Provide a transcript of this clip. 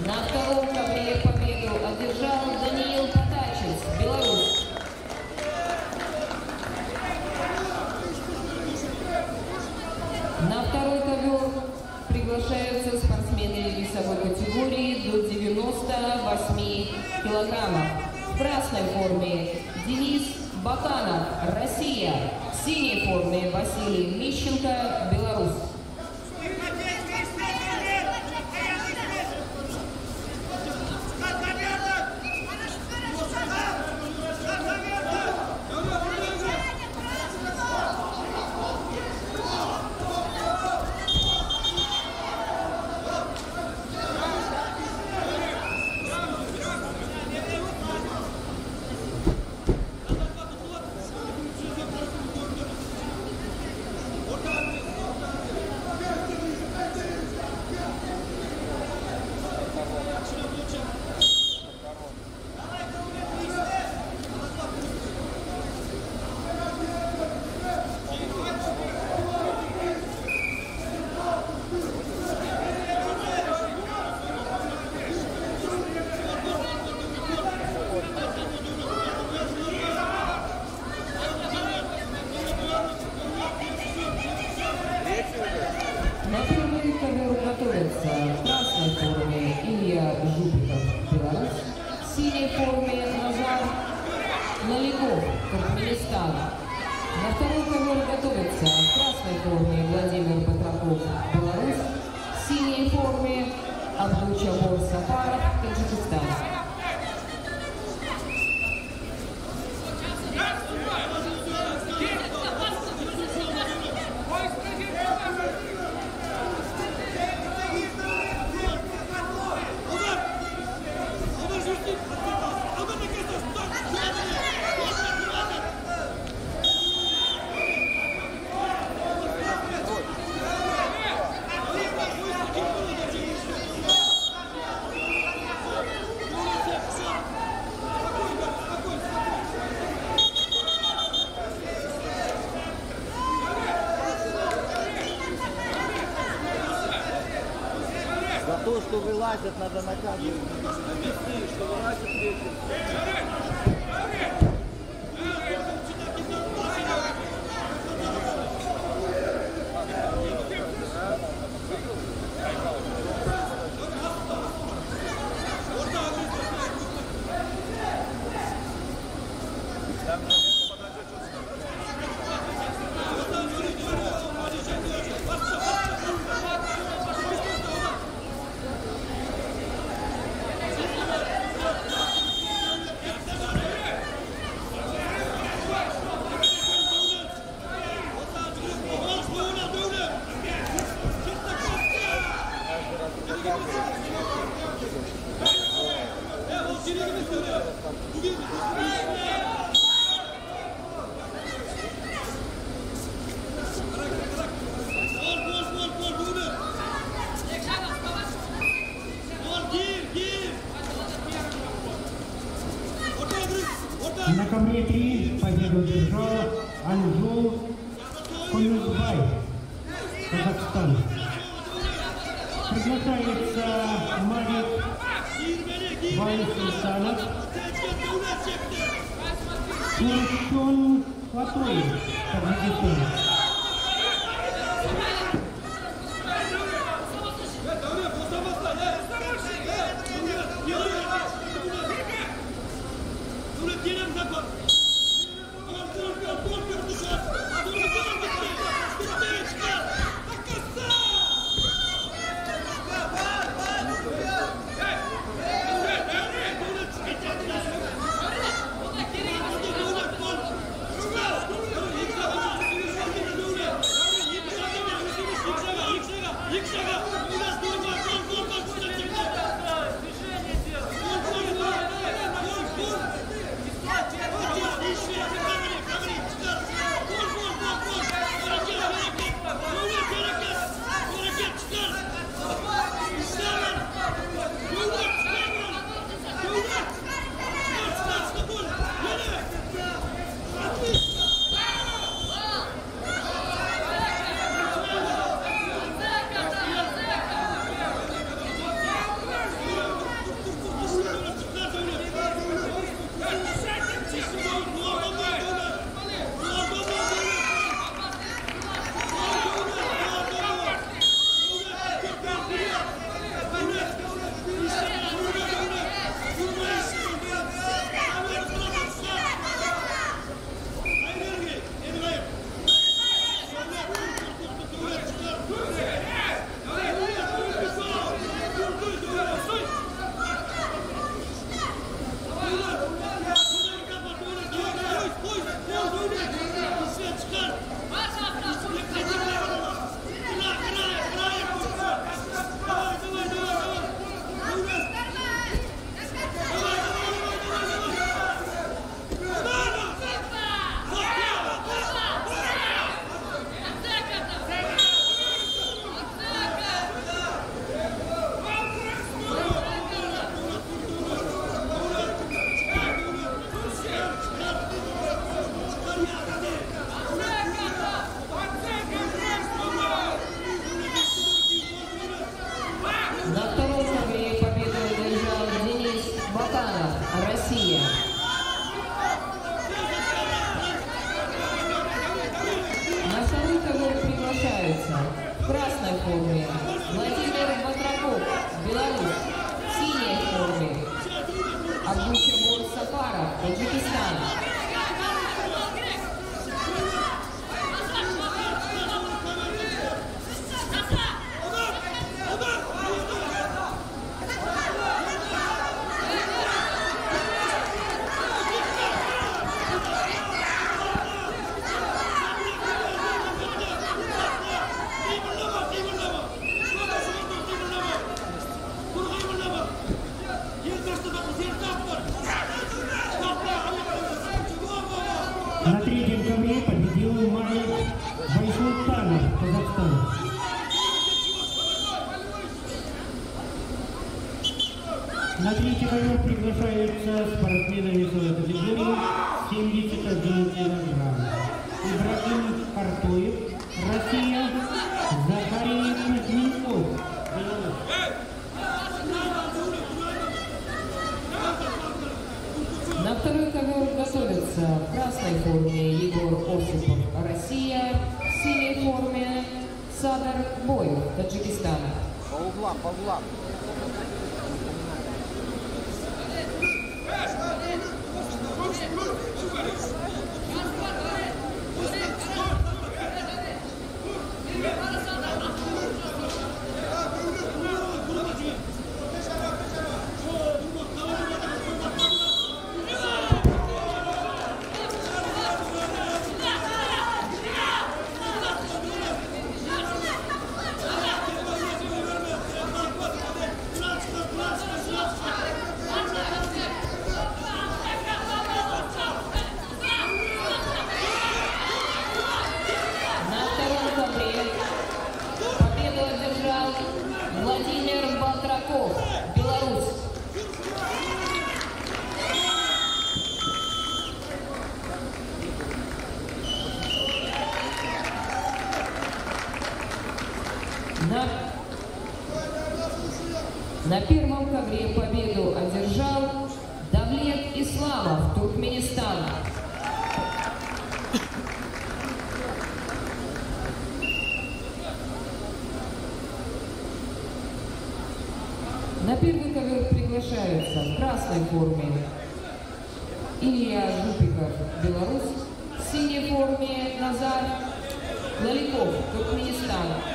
На втором ковре победу одержал Даниил Потачец, Беларусь. На второй ковер приглашаются спортсмены весовой категории до 98 килограммов. В красной форме Денис Баканов, Россия. В синей форме Василий Мищенко, Беларусь. На первый ковер готовится в красной форме Илья Жупиков, Беларусь, в синей форме Назар Наликов, Туркменистан. На второй ковер готовится в красной форме Владимир Батраков, Беларусь, в синей форме Абдучабор Сафаров, Таджикистан. За то, что вылазят, надо наказывать. Что вылазят ветер. На ковре 3 победу держал Анжул Конюзбай, Казахстан. Приглашается Марик Вайсултанов, Турчон Фатой, Таджикистан. На третьем ковре победил Марик Байсултанов, Казахстан. На третий ковер приглашаются спортсмены весовой категории 71 килограмм. Ибрагим Артуев, Россия, Захарий Кузьминков, Беларусь. На второй ковер готовится в красной форме Егор Осипов, Россия, в синей форме Садар Боев, Таджикистан. По углам, по углам. Владимир Батраков, Беларусь. На первом ковре победу одержал Давлет Исламов, Туркменистан. На первый ковер приглашаются в красной форме Илья Жупиков, Беларусь, в синей форме Назар Лаликов, Туркменистан.